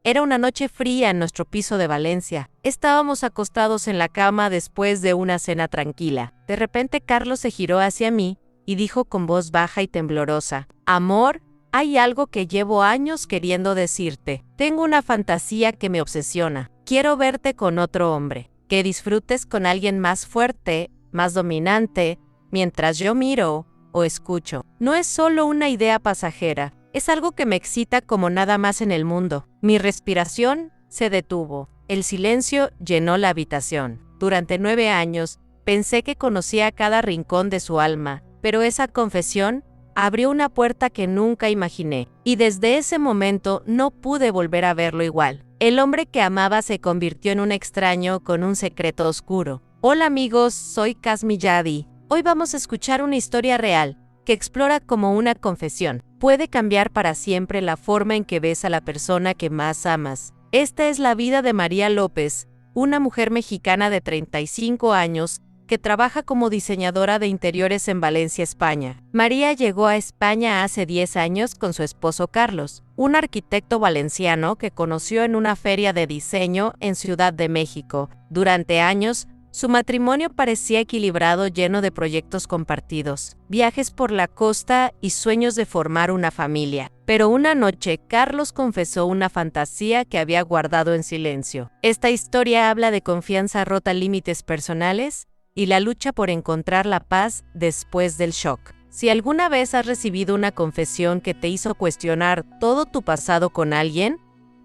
Era una noche fría en nuestro piso de Valencia. Estábamos acostados en la cama después de una cena tranquila. De repente Carlos se giró hacia mí y dijo con voz baja y temblorosa: «Amor, hay algo que llevo años queriendo decirte. Tengo una fantasía que me obsesiona. Quiero verte con otro hombre. Que disfrutes con alguien más fuerte, más dominante, mientras yo miro o escucho. No es solo una idea pasajera. Es algo que me excita como nada más en el mundo». Mi respiración se detuvo. El silencio llenó la habitación. Durante 9 años pensé que conocía cada rincón de su alma, pero esa confesión abrió una puerta que nunca imaginé, y desde ese momento no pude volver a verlo igual. El hombre que amaba se convirtió en un extraño con un secreto oscuro. Hola amigos, soy Kazmiyadi. Hoy vamos a escuchar una historia real que explora cómo una confesión puede cambiar para siempre la forma en que ves a la persona que más amas. Esta es la vida de María López, una mujer mexicana de 35 años que trabaja como diseñadora de interiores en Valencia, España. María llegó a España hace 10 años con su esposo Carlos, un arquitecto valenciano que conoció en una feria de diseño en Ciudad de México. Durante años, su matrimonio parecía equilibrado, lleno de proyectos compartidos, viajes por la costa y sueños de formar una familia. Pero una noche, Carlos confesó una fantasía que había guardado en silencio. Esta historia habla de confianza rota, límites personales y la lucha por encontrar la paz después del shock. Si alguna vez has recibido una confesión que te hizo cuestionar todo tu pasado con alguien,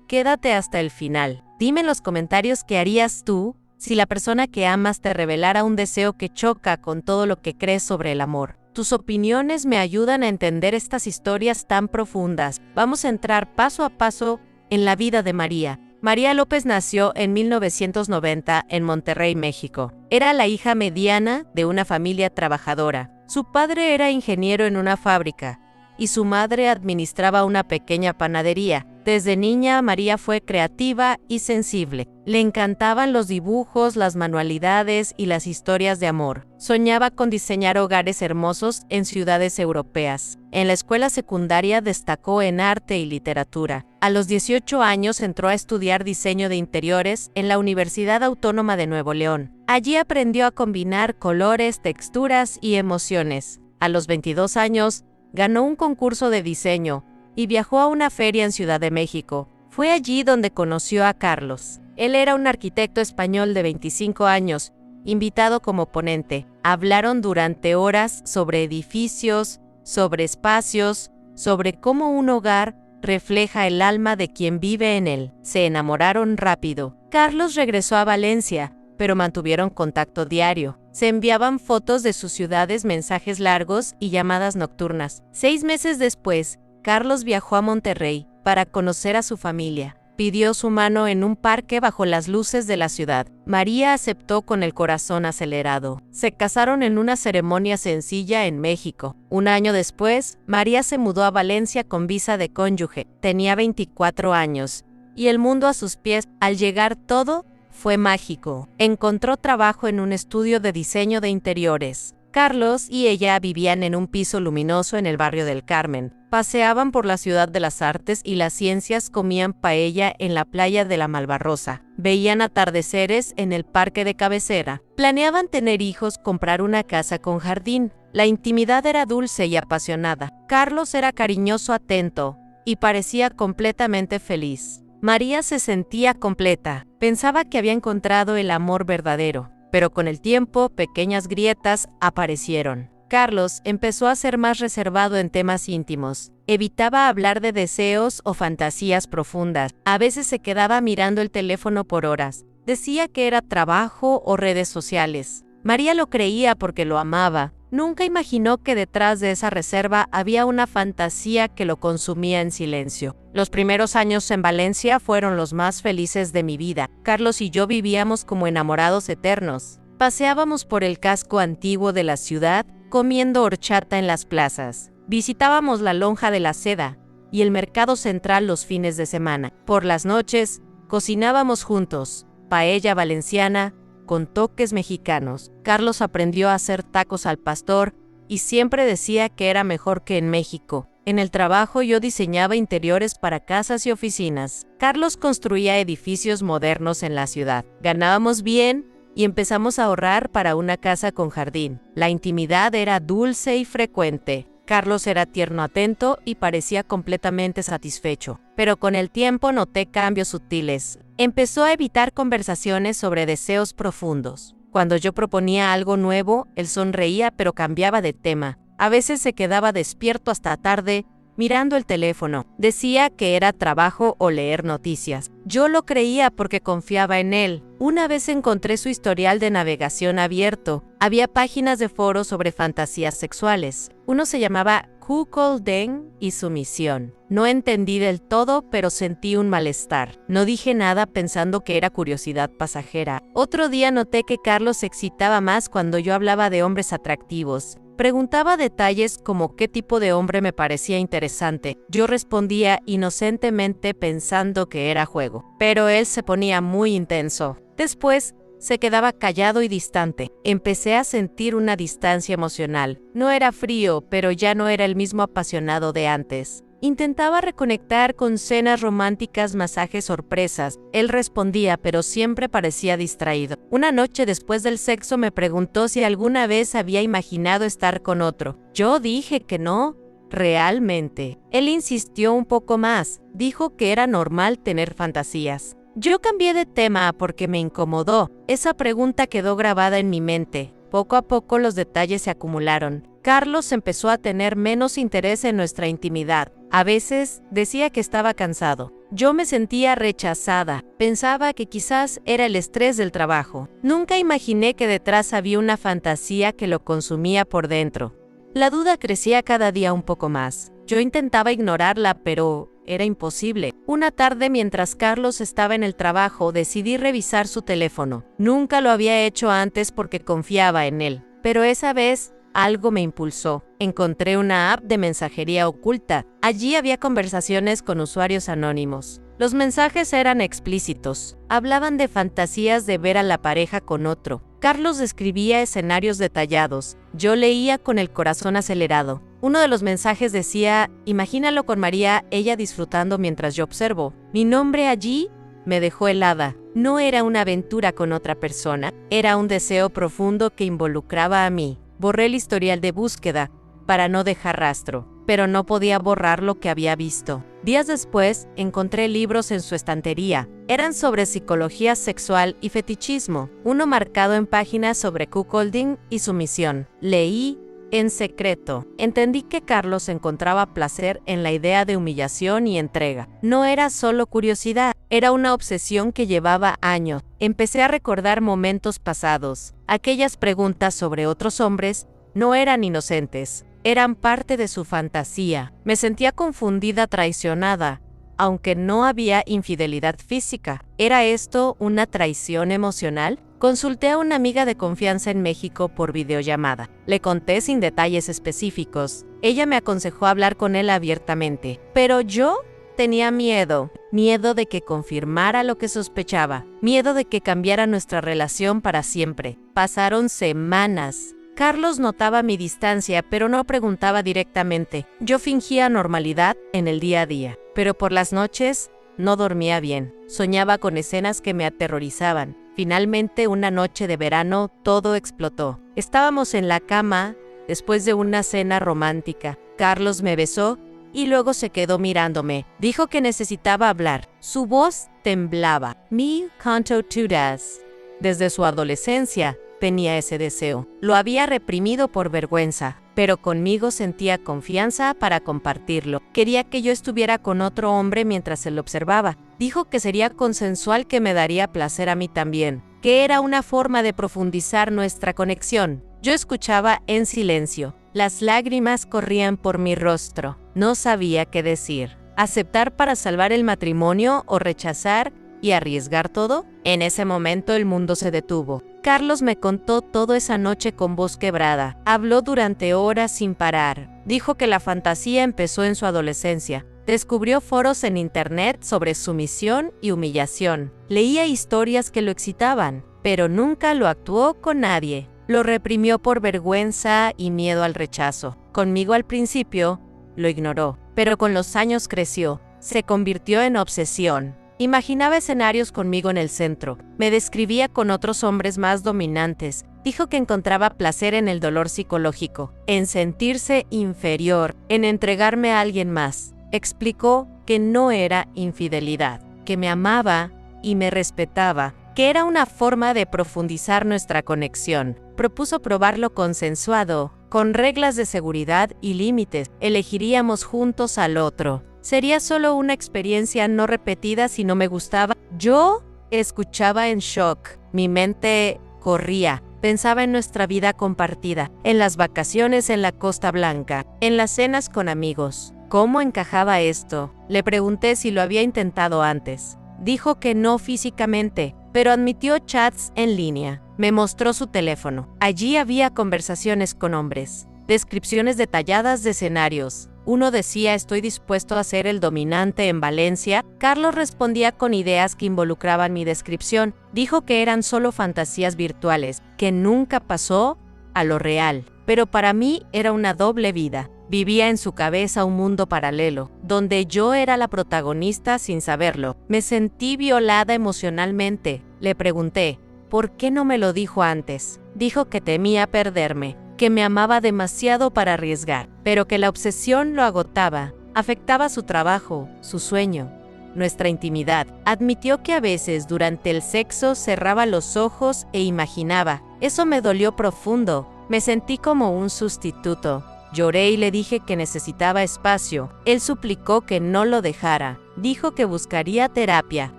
quédate hasta el final. Dime en los comentarios qué harías tú si la persona que amas te revelara un deseo que choca con todo lo que crees sobre el amor. Tus opiniones me ayudan a entender estas historias tan profundas. Vamos a entrar paso a paso en la vida de María. María López nació en 1990 en Monterrey, México. Era la hija mediana de una familia trabajadora. Su padre era ingeniero en una fábrica y su madre administraba una pequeña panadería. Desde niña, María fue creativa y sensible. Le encantaban los dibujos, las manualidades y las historias de amor. Soñaba con diseñar hogares hermosos en ciudades europeas. En la escuela secundaria destacó en arte y literatura. A los 18 años entró a estudiar diseño de interiores en la Universidad Autónoma de Nuevo León. Allí aprendió a combinar colores, texturas y emociones. A los 22 años, ganó un concurso de diseño y viajó a una feria en Ciudad de México. Fue allí donde conoció a Carlos. Él era un arquitecto español de 25 años, invitado como ponente. Hablaron durante horas sobre edificios, sobre espacios, sobre cómo un hogar refleja el alma de quien vive en él. Se enamoraron rápido. Carlos regresó a Valencia, pero mantuvieron contacto diario. Se enviaban fotos de sus ciudades, mensajes largos y llamadas nocturnas. 6 meses después, Carlos viajó a Monterrey para conocer a su familia. Pidió su mano en un parque bajo las luces de la ciudad. María aceptó con el corazón acelerado. Se casaron en una ceremonia sencilla en México. Un año después, María se mudó a Valencia con visa de cónyuge. Tenía 24 años y el mundo a sus pies. Al llegar, todo fue mágico. Encontró trabajo en un estudio de diseño de interiores. Carlos y ella vivían en un piso luminoso en el barrio del Carmen. Paseaban por la ciudad de las artes y las ciencias, comían paella en la playa de la Malvarrosa. Veían atardeceres en el parque de cabecera. Planeaban tener hijos, comprar una casa con jardín. La intimidad era dulce y apasionada. Carlos era cariñoso, atento y parecía completamente feliz. María se sentía completa. Pensaba que había encontrado el amor verdadero. Pero con el tiempo, pequeñas grietas aparecieron. Carlos empezó a ser más reservado en temas íntimos. Evitaba hablar de deseos o fantasías profundas. A veces se quedaba mirando el teléfono por horas. Decía que era trabajo o redes sociales. María lo creía porque lo amaba. Nunca imaginó que detrás de esa reserva había una fantasía que lo consumía en silencio. Los primeros años en Valencia fueron los más felices de mi vida. Carlos y yo vivíamos como enamorados eternos. Paseábamos por el casco antiguo de la ciudad, comiendo horchata en las plazas. Visitábamos la Lonja de la Seda y el mercado central los fines de semana. Por las noches, cocinábamos juntos, paella valenciana, con toques mexicanos. Carlos aprendió a hacer tacos al pastor y siempre decía que era mejor que en México. En el trabajo yo diseñaba interiores para casas y oficinas. Carlos construía edificios modernos en la ciudad. Ganábamos bien y empezamos a ahorrar para una casa con jardín. La intimidad era dulce y frecuente. Carlos era tierno, atento y parecía completamente satisfecho. Pero con el tiempo noté cambios sutiles. Empezó a evitar conversaciones sobre deseos profundos. Cuando yo proponía algo nuevo, él sonreía pero cambiaba de tema. A veces se quedaba despierto hasta tarde, mirando el teléfono. Decía que era trabajo o leer noticias. Yo lo creía porque confiaba en él. Una vez encontré su historial de navegación abierto. Había páginas de foros sobre fantasías sexuales. Uno se llamaba Kukoldeng y sumisión. No entendí del todo, pero sentí un malestar. No dije nada pensando que era curiosidad pasajera. Otro día noté que Carlos se excitaba más cuando yo hablaba de hombres atractivos. Preguntaba detalles como qué tipo de hombre me parecía interesante. Yo respondía inocentemente pensando que era juego. Pero él se ponía muy intenso. Después, se quedaba callado y distante. Empecé a sentir una distancia emocional. No era frío, pero ya no era el mismo apasionado de antes. Intentaba reconectar con cenas románticas, masajes, sorpresas. Él respondía, pero siempre parecía distraído. Una noche después del sexo me preguntó si alguna vez había imaginado estar con otro. Yo dije que no, realmente. Él insistió un poco más. Dijo que era normal tener fantasías. Yo cambié de tema porque me incomodó. Esa pregunta quedó grabada en mi mente. Poco a poco los detalles se acumularon. Carlos empezó a tener menos interés en nuestra intimidad. A veces decía que estaba cansado. Yo me sentía rechazada. Pensaba que quizás era el estrés del trabajo. Nunca imaginé que detrás había una fantasía que lo consumía por dentro. La duda crecía cada día un poco más. Yo intentaba ignorarla, pero era imposible. Una tarde, mientras Carlos estaba en el trabajo, decidí revisar su teléfono. Nunca lo había hecho antes porque confiaba en él. Pero esa vez, algo me impulsó. Encontré una app de mensajería oculta. Allí había conversaciones con usuarios anónimos. Los mensajes eran explícitos. Hablaban de fantasías de ver a la pareja con otro. Carlos describía escenarios detallados. Yo leía con el corazón acelerado. Uno de los mensajes decía: imagínalo con María, ella disfrutando mientras yo observo. Mi nombre allí me dejó helada. No era una aventura con otra persona, era un deseo profundo que involucraba a mí. Borré el historial de búsqueda para no dejar rastro, pero no podía borrar lo que había visto. Días después, encontré libros en su estantería. Eran sobre psicología sexual y fetichismo, uno marcado en páginas sobre cuckolding y sumisión. Leí en secreto. Entendí que Carlos encontraba placer en la idea de humillación y entrega. No era solo curiosidad, era una obsesión que llevaba años. Empecé a recordar momentos pasados. Aquellas preguntas sobre otros hombres no eran inocentes, eran parte de su fantasía. Me sentía confundida, traicionada, aunque no había infidelidad física. ¿Era esto una traición emocional? Consulté a una amiga de confianza en México por videollamada. Le conté sin detalles específicos. Ella me aconsejó hablar con él abiertamente. Pero yo tenía miedo de que confirmara lo que sospechaba, miedo de que cambiara nuestra relación para siempre. Pasaron semanas. Carlos notaba mi distancia, pero no preguntaba directamente. Yo fingía normalidad en el día a día, pero por las noches no dormía bien. Soñaba con escenas que me aterrorizaban. Finalmente, una noche de verano, todo explotó. Estábamos en la cama, después de una cena romántica. Carlos me besó y luego se quedó mirándome. Dijo que necesitaba hablar. Su voz temblaba. Mi canto todas. Desde su adolescencia tenía ese deseo. Lo había reprimido por vergüenza, pero conmigo sentía confianza para compartirlo. Quería que yo estuviera con otro hombre mientras él lo observaba. Dijo que sería consensual, que me daría placer a mí también, que era una forma de profundizar nuestra conexión. Yo escuchaba en silencio. Las lágrimas corrían por mi rostro. No sabía qué decir. ¿Aceptar para salvar el matrimonio o rechazar y arriesgar todo? En ese momento el mundo se detuvo. Carlos me contó todo esa noche con voz quebrada. Habló durante horas sin parar. Dijo que la fantasía empezó en su adolescencia. Descubrió foros en internet sobre sumisión y humillación. Leía historias que lo excitaban, pero nunca lo actuó con nadie. Lo reprimió por vergüenza y miedo al rechazo. Conmigo al principio lo ignoró, pero con los años creció, se convirtió en obsesión. Imaginaba escenarios conmigo en el centro, me describía con otros hombres más dominantes, dijo que encontraba placer en el dolor psicológico, en sentirse inferior, en entregarme a alguien más. Explicó que no era infidelidad, que me amaba y me respetaba, que era una forma de profundizar nuestra conexión. Propuso probarlo consensuado, con reglas de seguridad y límites. Elegiríamos juntos al otro. Sería solo una experiencia no repetida si no me gustaba. Yo escuchaba en shock. Mi mente corría. Pensaba en nuestra vida compartida, en las vacaciones en la Costa Blanca, en las cenas con amigos. ¿Cómo encajaba esto? Le pregunté si lo había intentado antes. Dijo que no físicamente, pero admitió chats en línea. Me mostró su teléfono. Allí había conversaciones con hombres, descripciones detalladas de escenarios. Uno decía: estoy dispuesto a ser el dominante en Valencia. Carlos respondía con ideas que involucraban mi descripción. Dijo que eran solo fantasías virtuales, que nunca pasó a lo real. Pero para mí era una doble vida. Vivía en su cabeza un mundo paralelo, donde yo era la protagonista sin saberlo. Me sentí violada emocionalmente. Le pregunté, ¿por qué no me lo dijo antes? Dijo que temía perderme, que me amaba demasiado para arriesgar, pero que la obsesión lo agotaba, afectaba su trabajo, su sueño, nuestra intimidad. Admitió que a veces durante el sexo cerraba los ojos e imaginaba. Eso me dolió profundo. Me sentí como un sustituto. Lloré y le dije que necesitaba espacio. Él suplicó que no lo dejara. Dijo que buscaría terapia,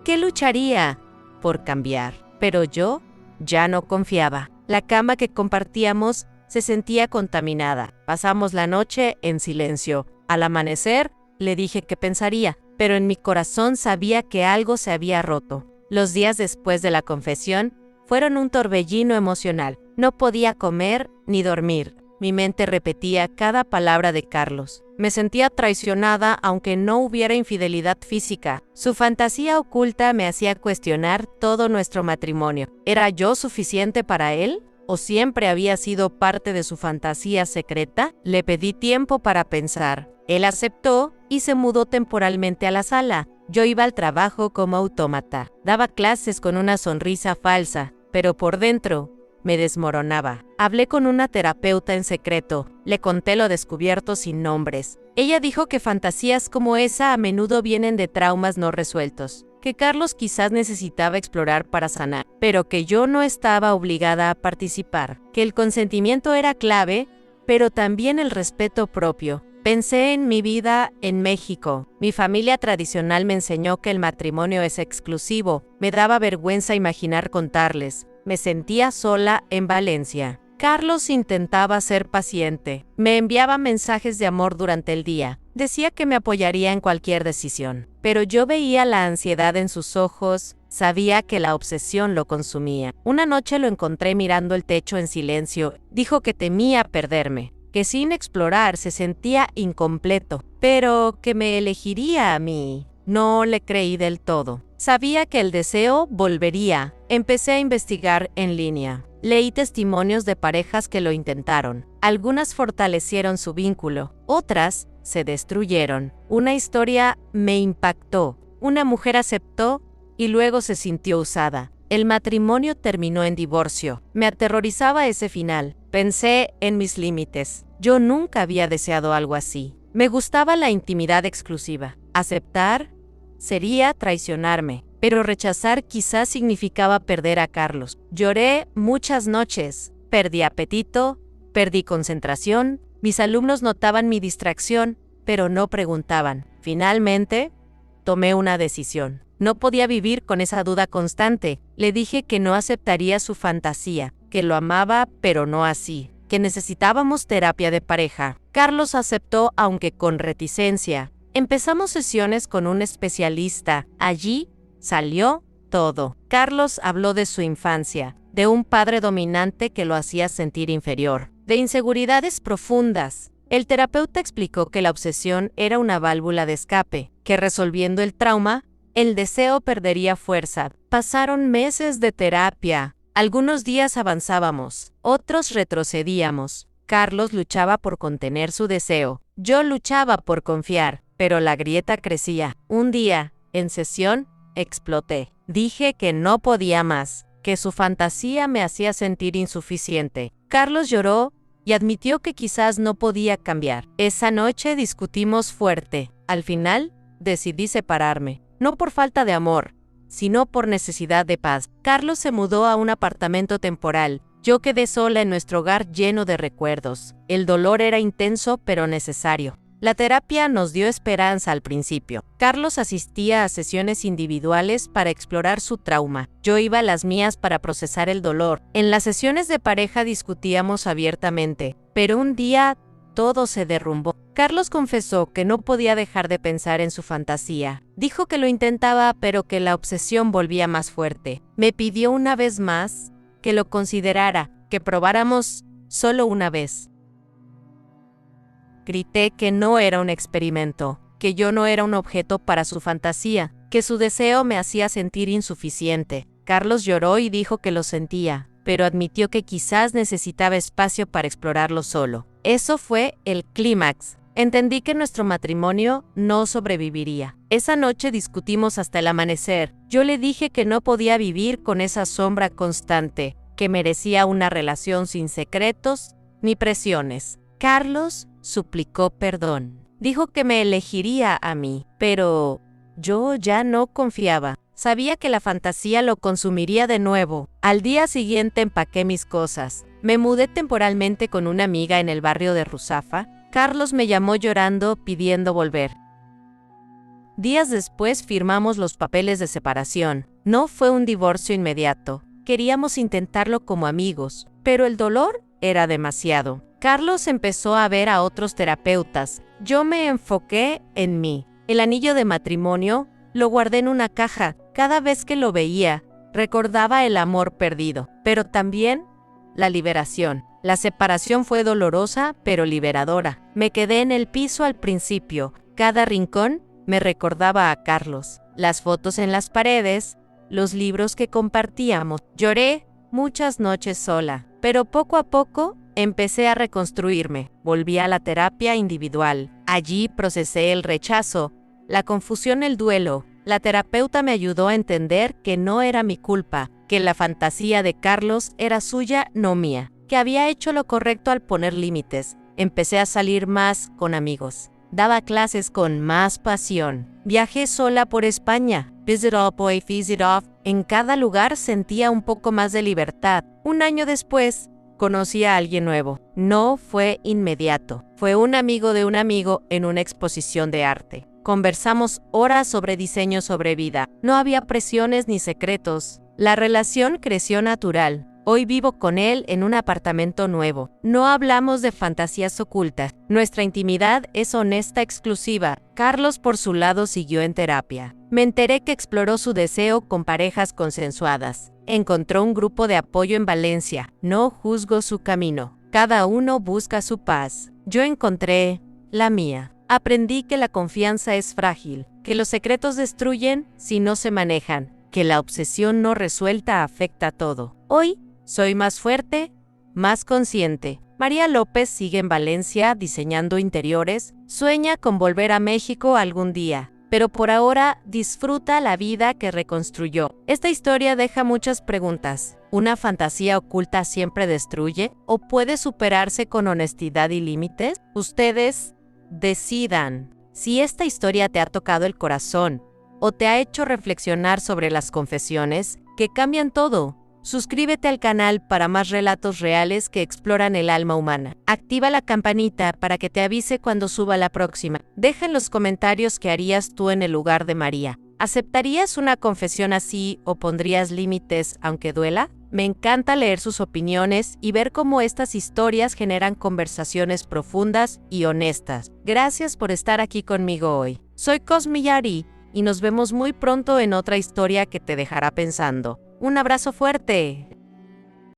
que lucharía por cambiar. Pero yo ya no confiaba. La cama que compartíamos se sentía contaminada. Pasamos la noche en silencio. Al amanecer, le dije que pensaría, pero en mi corazón sabía que algo se había roto. Los días después de la confesión fueron un torbellino emocional. No podía comer ni dormir. Mi mente repetía cada palabra de Carlos. Me sentía traicionada aunque no hubiera infidelidad física. Su fantasía oculta me hacía cuestionar todo nuestro matrimonio. ¿Era yo suficiente para él? ¿O siempre había sido parte de su fantasía secreta? Le pedí tiempo para pensar. Él aceptó y se mudó temporalmente a la sala. Yo iba al trabajo como autómata. Daba clases con una sonrisa falsa, pero por dentro me desmoronaba. Hablé con una terapeuta en secreto. Le conté lo descubierto sin nombres. Ella dijo que fantasías como esa a menudo vienen de traumas no resueltos, que Carlos quizás necesitaba explorar para sanar, pero que yo no estaba obligada a participar, que el consentimiento era clave, pero también el respeto propio. Pensé en mi vida en México. Mi familia tradicional me enseñó que el matrimonio es exclusivo. Me daba vergüenza imaginar contarles. Me sentía sola en Valencia. Carlos intentaba ser paciente. Me enviaba mensajes de amor durante el día. Decía que me apoyaría en cualquier decisión. Pero yo veía la ansiedad en sus ojos. Sabía que la obsesión lo consumía. Una noche lo encontré mirando el techo en silencio. Dijo que temía perderme, que sin explorar se sentía incompleto, pero que me elegiría a mí. No le creí del todo. Sabía que el deseo volvería. Empecé a investigar en línea. Leí testimonios de parejas que lo intentaron. Algunas fortalecieron su vínculo, otras se destruyeron. Una historia me impactó. Una mujer aceptó y luego se sintió usada. El matrimonio terminó en divorcio. Me aterrorizaba ese final. Pensé en mis límites. Yo nunca había deseado algo así. Me gustaba la intimidad exclusiva. Aceptar sería traicionarme, pero rechazar quizás significaba perder a Carlos. Lloré muchas noches. Perdí apetito, perdí concentración. Mis alumnos notaban mi distracción, pero no preguntaban. Finalmente, tomé una decisión. No podía vivir con esa duda constante. Le dije que no aceptaría su fantasía, que lo amaba, pero no así, que necesitábamos terapia de pareja. Carlos aceptó, aunque con reticencia. Empezamos sesiones con un especialista. Allí salió todo. Carlos habló de su infancia, de un padre dominante que lo hacía sentir inferior, de inseguridades profundas. El terapeuta explicó que la obsesión era una válvula de escape, que resolviendo el trauma, el deseo perdería fuerza. Pasaron meses de terapia. Algunos días avanzábamos, otros retrocedíamos, Carlos luchaba por contener su deseo. Yo luchaba por confiar, pero la grieta crecía. Un día, en sesión, exploté. Dije que no podía más, que su fantasía me hacía sentir insuficiente. Carlos lloró y admitió que quizás no podía cambiar. Esa noche discutimos fuerte. Al final, decidí separarme, no por falta de amor, sino por necesidad de paz. Carlos se mudó a un apartamento temporal. Yo quedé sola en nuestro hogar lleno de recuerdos. El dolor era intenso pero necesario. La terapia nos dio esperanza al principio. Carlos asistía a sesiones individuales para explorar su trauma. Yo iba a las mías para procesar el dolor. En las sesiones de pareja discutíamos abiertamente, pero un día todo se derrumbó. Carlos confesó que no podía dejar de pensar en su fantasía. Dijo que lo intentaba, pero que la obsesión volvía más fuerte. Me pidió una vez más que lo considerara, que probáramos solo una vez. Grité que no era un experimento, que yo no era un objeto para su fantasía, que su deseo me hacía sentir insuficiente. Carlos lloró y dijo que lo sentía, pero admitió que quizás necesitaba espacio para explorarlo solo. Eso fue el clímax. Entendí que nuestro matrimonio no sobreviviría. Esa noche discutimos hasta el amanecer. Yo le dije que no podía vivir con esa sombra constante, que merecía una relación sin secretos ni presiones. Carlos suplicó perdón. Dijo que me elegiría a mí, pero yo ya no confiaba. Sabía que la fantasía lo consumiría de nuevo. Al día siguiente empaqué mis cosas. Me mudé temporalmente con una amiga en el barrio de Ruzafa. Carlos me llamó llorando pidiendo volver. Días después firmamos los papeles de separación. No fue un divorcio inmediato. Queríamos intentarlo como amigos, pero el dolor era demasiado. Carlos empezó a ver a otros terapeutas. Yo me enfoqué en mí. El anillo de matrimonio lo guardé en una caja. Cada vez que lo veía, recordaba el amor perdido, pero también la liberación. La separación fue dolorosa, pero liberadora. Me quedé en el piso al principio. Cada rincón me recordaba a Carlos. Las fotos en las paredes, los libros que compartíamos. Lloré muchas noches sola, pero poco a poco empecé a reconstruirme. Volví a la terapia individual. Allí procesé el rechazo, la confusión, el duelo. La terapeuta me ayudó a entender que no era mi culpa, que la fantasía de Carlos era suya, no mía, que había hecho lo correcto al poner límites. Empecé a salir más con amigos. Daba clases con más pasión. Viajé sola por España. Visit all boy, visit off. En cada lugar sentía un poco más de libertad. Un año después, conocí a alguien nuevo. No fue inmediato. Fue un amigo de un amigo en una exposición de arte. Conversamos horas sobre diseño, sobre vida. No había presiones ni secretos. La relación creció natural. Hoy vivo con él en un apartamento nuevo. No hablamos de fantasías ocultas. Nuestra intimidad es honesta, exclusiva. Carlos, por su lado, siguió en terapia. Me enteré que exploró su deseo con parejas consensuadas. Encontró un grupo de apoyo en Valencia. No juzgo su camino. Cada uno busca su paz. Yo encontré la mía. Aprendí que la confianza es frágil, que los secretos destruyen si no se manejan, que la obsesión no resuelta afecta a todo. Hoy soy más fuerte, más consciente. María López sigue en Valencia diseñando interiores, sueña con volver a México algún día, pero por ahora disfruta la vida que reconstruyó. Esta historia deja muchas preguntas. ¿Una fantasía oculta siempre destruye o puede superarse con honestidad y límites? Ustedes decidan. Si esta historia te ha tocado el corazón o te ha hecho reflexionar sobre las confesiones que cambian todo, suscríbete al canal para más relatos reales que exploran el alma humana. Activa la campanita para que te avise cuando suba la próxima. Deja en los comentarios qué harías tú en el lugar de María. ¿Aceptarías una confesión así o pondrías límites aunque duela? Me encanta leer sus opiniones y ver cómo estas historias generan conversaciones profundas y honestas. Gracias por estar aquí conmigo hoy. Soy Cosmi Yari y nos vemos muy pronto en otra historia que te dejará pensando. Un abrazo fuerte.